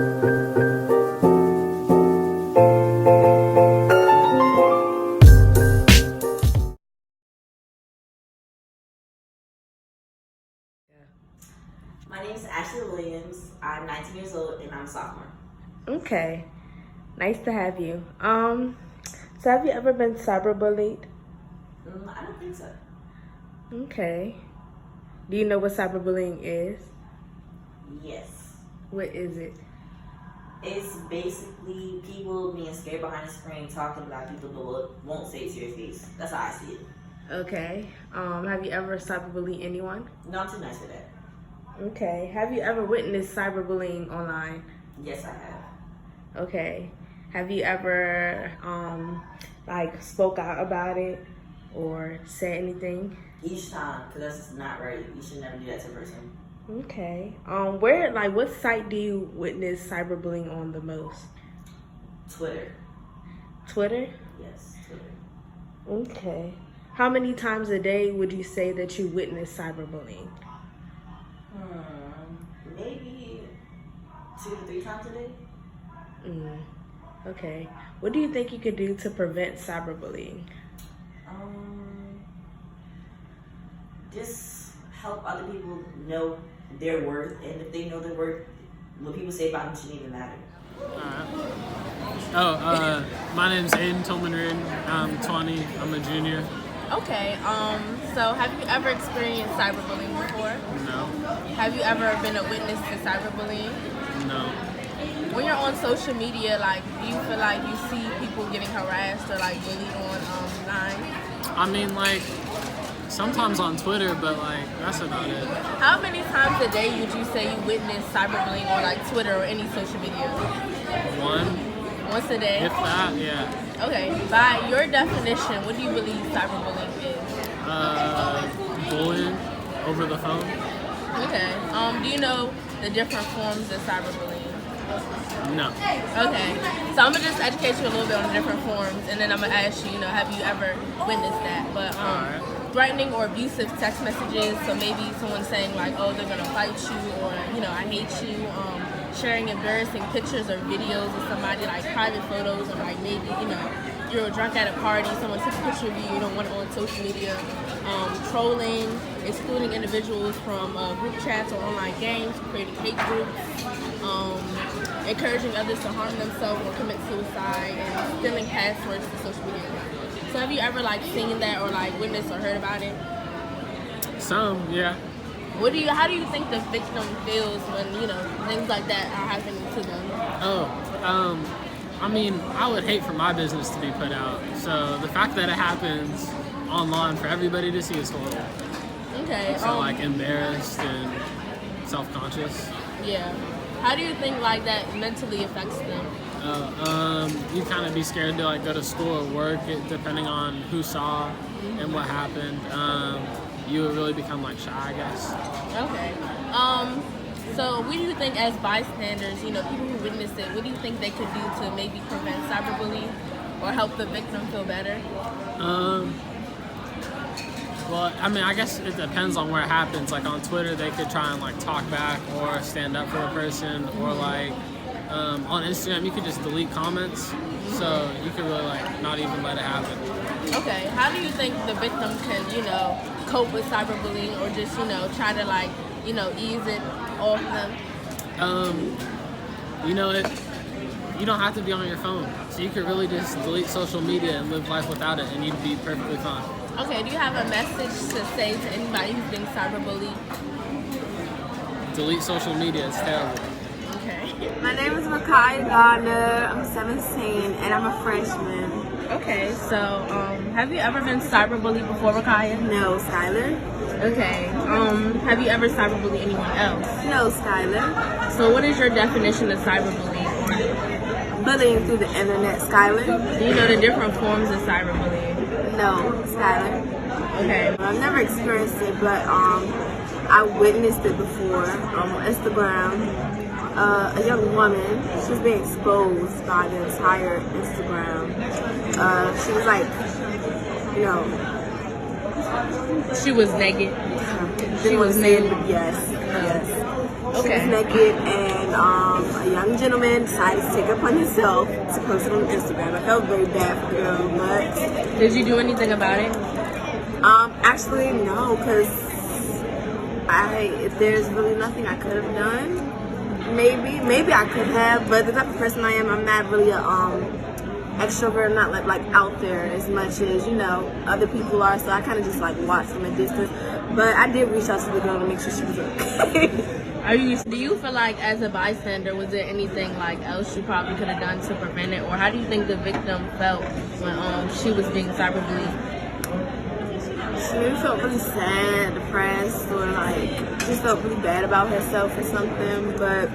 My name is Ashley Williams. I'm 19 years old and I'm a sophomore. Okay, nice to have you. So have you ever been cyberbullied? I don't think so. Okay. Do you know what cyberbullying is? Yes. What is it? It's basically people being scared behind the screen talking about people but won't say it to your face. That's how I see it. Okay. Have you ever cyberbullied anyone? No, I'm too nice for that. Okay. Have you ever witnessed cyberbullying online? Yes, I have. Okay. Have you ever spoke out about it or said anything? Each time, because that's just not right. You should never do that to a person. Okay. What site do you witness cyberbullying on the most? Twitter. Twitter? Yes, Twitter. Okay. How many times a day would you say that you witness cyberbullying? Maybe 2 to 3 times a day. Okay. What do you think you could do to prevent cyberbullying? Just help other people know their worth, and if they know their worth, what people say about them shouldn't even matter. My name's Aiden Tillman Reed. I'm 20. I'm a junior. Okay. So have you ever experienced cyberbullying before? No. Have you ever been a witness to cyberbullying? No. When you're on social media, do you feel like you see people getting harassed or bullied online? I mean, sometimes on Twitter, but that's about it. How many times a day would you say you witness cyberbullying on Twitter or any social media? Once a day? If that, yeah. Okay. By your definition, what do you believe cyberbullying is? Bullying over the phone. Okay. Do you know the different forms of cyberbullying? No. Okay. So I'm gonna just educate you a little bit on the different forms, and then I'm gonna ask you, have you ever witnessed that? But threatening or abusive text messages. So maybe someone saying oh, they're gonna fight you, or I hate you. Sharing embarrassing pictures or videos of somebody, private photos, or maybe you're drunk at a party, someone took a picture of you, you don't want it on social media. Trolling, excluding individuals from group chats or online games, creating hate groups, encouraging others to harm themselves or commit suicide, and stealing passwords to social media. So have you ever seen that or witnessed or heard about it? Some, yeah. How do you think the victim feels when things like that are happening to them? I mean, I would hate for my business to be put out. So the fact that it happens online for everybody to see is horrible. Okay. So embarrassed and self-conscious. Yeah. How do you think that mentally affects them? You kind of be scared to go to school or work, depending on who saw and what happened. You would really become shy, I guess. Okay. So what do you think as bystanders, people who witnessed it, what do you think they could do to maybe prevent cyberbullying or help the victim feel better? Well, I mean, I guess it depends on where it happens. On Twitter, they could try and talk back or stand up for the person, or on Instagram, you could just delete comments, so you could really not even let it happen. Okay, how do you think the victim can, cope with cyberbullying, or just, try to ease it off them? You don't have to be on your phone, so you could really just delete social media and live life without it, and you'd be perfectly fine. Okay, do you have a message to say to anybody who's being cyberbullied? Delete social media, it's terrible. Okay. My name is Makai Gardner. I'm 17 and I'm a freshman. Okay, so have you ever been cyberbullied before, Rakaya? No, Skylar. Okay. Have you ever cyberbullied anyone else? No, Skylar. So what is your definition of cyberbullying? Bullying through the internet, Skylar. Do you know the different forms of cyberbullying? No, Skylar. Okay. I've never experienced it, but I witnessed it before on Instagram. A young woman, she was being exposed by the entire Instagram. She was she was naked. She was naked. Yes. Okay. She was naked, and and a young gentleman decided to take it upon himself to post it on Instagram. I felt very bad for him, but Did you do anything about it? actually no, because if there's really nothing I could have done, maybe I could have, but the type of person I am, I'm not really a extrovert, not like out there as much as other people are. So I kind of just like watch from a distance. But I did reach out to the girl to make sure she was okay. Do you feel like as a bystander, was there anything like else you probably could have done to prevent it, or how do you think the victim felt when she was being cyberbullied? She maybe felt really sad, depressed, or like just felt really bad about herself or something. But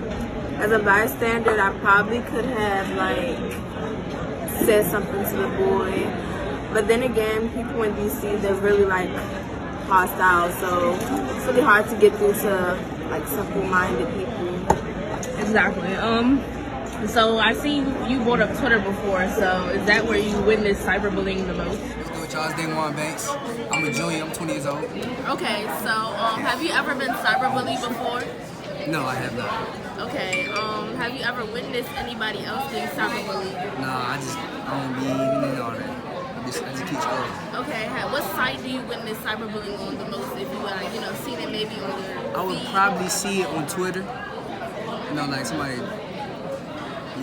as a bystander, I probably could have like said something to the boy. But then again, people in DC, they're really like hostile, so it's really hard to get through to like simple-minded people. Exactly. So I see you brought up Twitter before. So is that where you witnessed cyberbullying the most? What's good with y'all? It's Daquan Banks. I'm a junior. I'm 20 years old. Okay. So have you ever been cyberbullied before? No, I have not. Okay. Have you ever witnessed anybody else being cyberbullied? Nah, I don't be even in all that. I just keep scrolling. Okay. What site do you witness cyberbullying on the most? If you like, seen it maybe on your I would feed? probably see it on Twitter. Like somebody.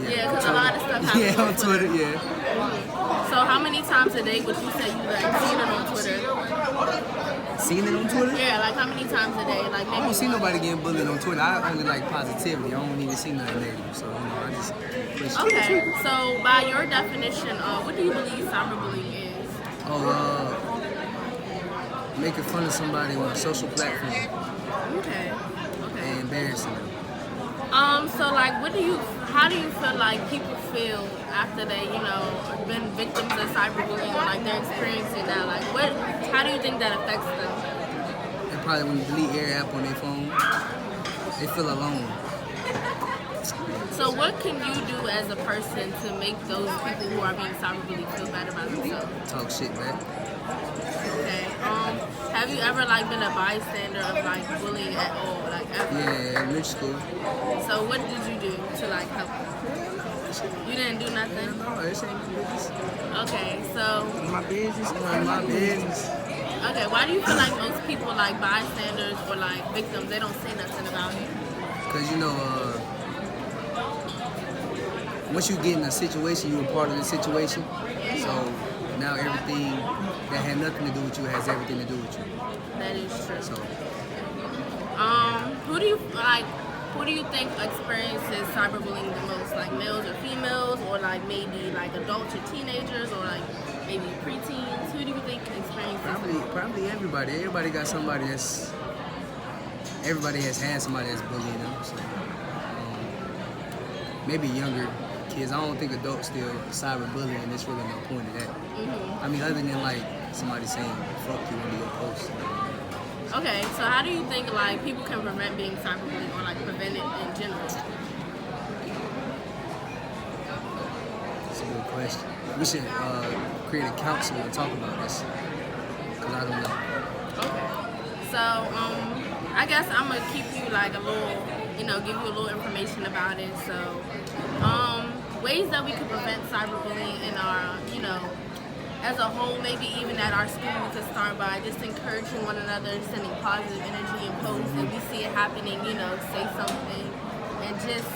Yeah, because a lot of stuff happens Yeah, on Twitter, yeah. So how many times a day would you say you like seen it on Twitter? Seen it on Twitter? Yeah, like how many times a day? Like maybe I don't see nobody getting bullied on Twitter. I only like positivity. I don't even see nothing negative. So, I just push. Okay, so by your definition, what do you believe cyberbullying is? Making fun of somebody on a social platform Okay. and embarrassing them. So like, how do you feel like people feel after they, been victims of cyberbullying or like they're experiencing that? Like, how do you think that affects them? They probably want to delete every app on their phone. They feel alone. So what can you do as a person to make those people who are being cyberbullied feel better about themselves? Talk shit back. Okay. Have you ever like been a bystander of like bullying at all, like ever? Yeah, elementary school. So what did you do to like help? You didn't do nothing? No, this ain't my business. Okay, so My business, my business. okay, why do you feel like most people like bystanders or like victims, they don't say nothing about it? Because once you get in a situation, you're a part of the situation. So now everything that had nothing to do with you has everything to do with you. That is true. So Who do you think experiences cyberbullying the most? Like males or females, or like maybe like adults or teenagers, or like maybe preteens? Who do you think experiences it the most? probably everybody. Everybody has had somebody that's bullying them. So maybe younger kids. I don't think adults still cyberbullying. There's really no point of that. Mm-hmm. I mean, other than like somebody saying "fuck you" on your post. Okay, so how do you think like people can prevent being cyberbullied or like prevent it in general? That's a good question. We should create a council and talk about this. Cause I don't know. Okay. So I guess I'm gonna keep you like a little, give you a little information about it. So ways that we could prevent cyberbullying in our, as a whole, maybe even at our school, we could start by just encouraging one another, sending positive energy and posts. If we see it happening, say something and just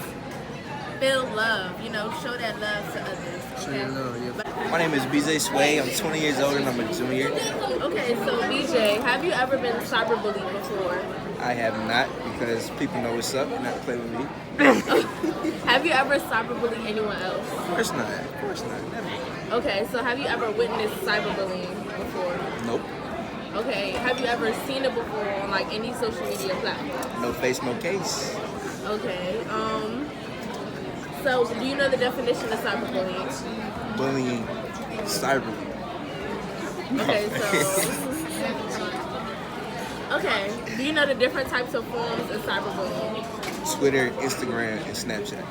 feel love, show that love to others. Show Okay? your love, yeah. My name is BJ Sway. I'm 20 years old and I'm a junior. Okay, so BJ, have you ever been cyberbullied before? I have not because people know what's up and not to play with me. Have you ever cyberbullied anyone else? Of course not. Never. Okay, so have you ever witnessed cyberbullying before? Nope. Okay, have you ever seen it before on like any social media platform? No face, no case. Okay, so do you know the definition of cyberbullying? Bullying, cyber. Okay, okay, do you know the different types of forms of cyberbullying? Twitter, Instagram, and Snapchat.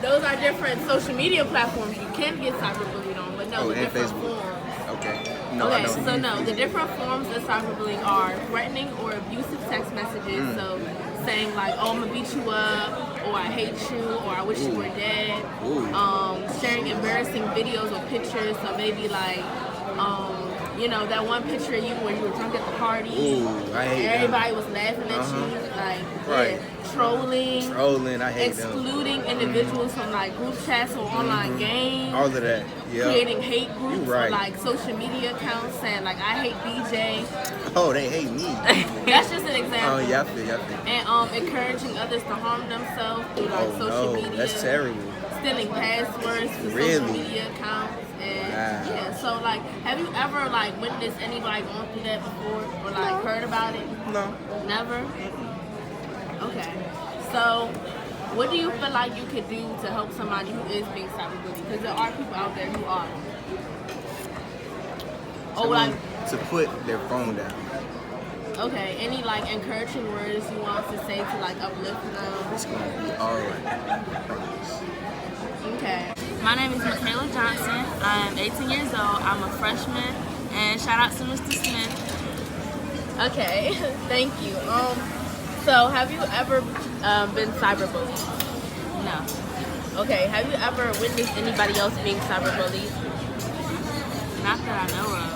Those are different social media platforms you can get cyberbullied on, but no, the and different Facebook. forms. Okay. No, I Okay, don't. so no, the different forms of cyberbullying are threatening or abusive text messages. So saying like, "Oh, I'm gonna beat you up," or "I hate you," or "I wish you were dead." Sharing embarrassing videos or pictures. So maybe like, you know, that one picture of you where you were drunk at the party. I hate everybody was laughing at you. Like, trolling. I hate them. Excluding individuals from like group chats or online games. All of that. Yeah. Creating hate groups You right. or like social media accounts saying like, "I hate BJ." Oh, they hate me. That's just an example. Oh, yeah, I feel. And encouraging others to harm themselves through like social media. That's terrible. Stealing passwords to social media accounts. And yeah, so like, have you ever like witnessed anybody going through that before or like heard about it? No. Never? Okay. So what do you feel like you could do to help somebody who is being cyberbullied? Because there are people out there who are. To put their phone down. Okay, any like encouraging words you want to say to like uplift them? It's gonna be alright. Okay. My name is Michaela Johnson. I'm 18 years old. I'm a freshman, and shout out to Mr. Smith. Okay, thank you. So have you ever been cyberbullied? No. Okay, have you ever witnessed anybody else being cyberbullied? Not that I know of.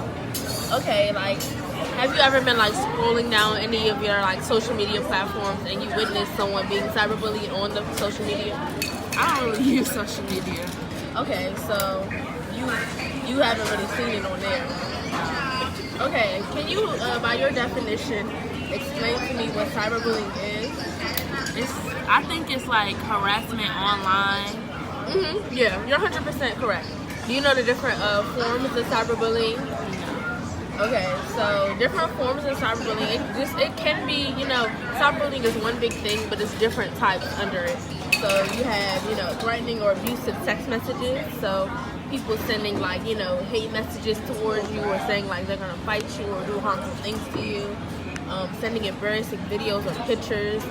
Okay, like, have you ever been like scrolling down any of your like social media platforms and you witnessed someone being cyberbullied on the social media? I don't really use social media. Okay, so you haven't really seen it on there. Okay, can you, by your definition, explain to me what cyberbullying is? I think it's like harassment online. Yeah, you're 100% correct. Do you know the different forms of cyberbullying? Okay, so different forms of cyberbullying. It can be, you know, cyberbullying is one big thing, but it's different types under it. So you have, you know, threatening or abusive text messages. So people sending like, you know, hate messages towards you or saying like they're gonna fight you or do harmful things to you. Sending embarrassing videos or pictures,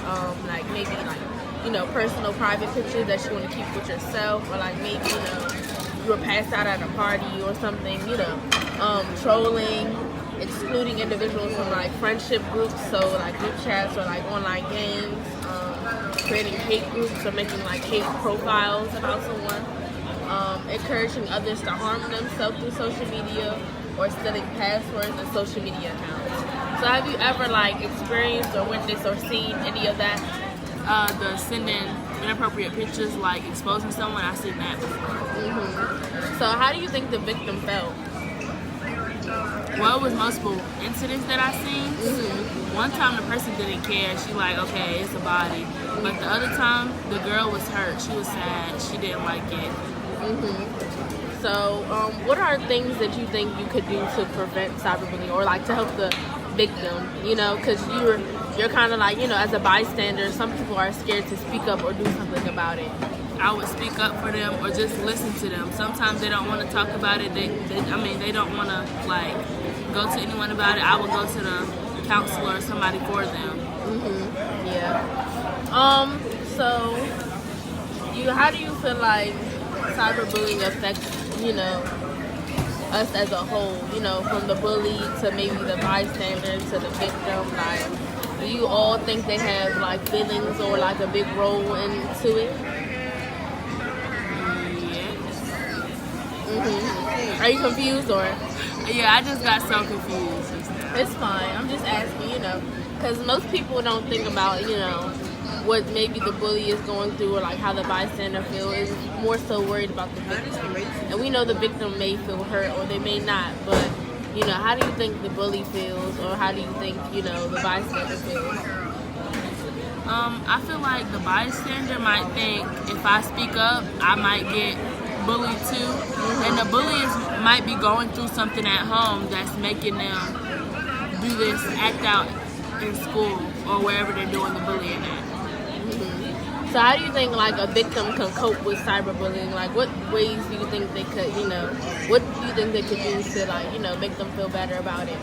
like maybe like, you know, personal private pictures that you want to keep with yourself, or like maybe, you know, you were passed out at a party or something, you know. Trolling, excluding individuals from like friendship groups, so like group chats or like online games, creating hate groups or making like hate profiles about someone, encouraging others to harm themselves through social media, or stealing passwords and social media accounts. So have you ever like experienced or witnessed or seen any of that? The sending inappropriate pictures, like exposing someone, I've seen that before. So how do you think the victim felt? Well, it was multiple incidents that I seen. One time the person didn't care. She like, okay, it's a body. But the other time, the girl was hurt. She was sad. She didn't like it. So what are things that you think you could do to prevent cyberbullying or like to help the victim? You know, because you're kind of like, you know, as a bystander, some people are scared to speak up or do something about it. I would speak up for them or just listen to them. Sometimes they don't want to talk about it. They don't want to like go to anyone about it. I would go to the counselor or somebody for them. Yeah. So how do you feel like cyberbullying affects, you know, us as a whole? You know, from the bully to maybe the bystander to the victim. Like, do you all think they have like feelings or like a big role into it? Are you confused or? Yeah, I just got so confused just now. It's fine. I'm just asking, you know, because most people don't think about, you know, what maybe the bully is going through or like how the bystander feels. Is more so worried about the victim. And we know the victim may feel hurt or they may not, but, you know, how do you think the bully feels or how do you think, you know, the bystander feels? I feel like the bystander might think if I speak up, I might get bullied too, and the bullies might be going through something at home that's making them do this, act out in school or wherever they're doing the bullying at. So how do you think like a victim can cope with cyberbullying? Like what ways do you think they could, you know, what do you think they could do to like, you know, make them feel better about it?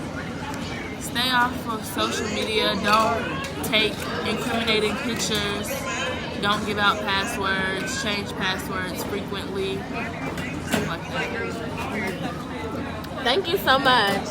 Stay off of social media. Don't take incriminating pictures. Don't give out passwords. Change passwords frequently. Stuff like that. Thank you so much.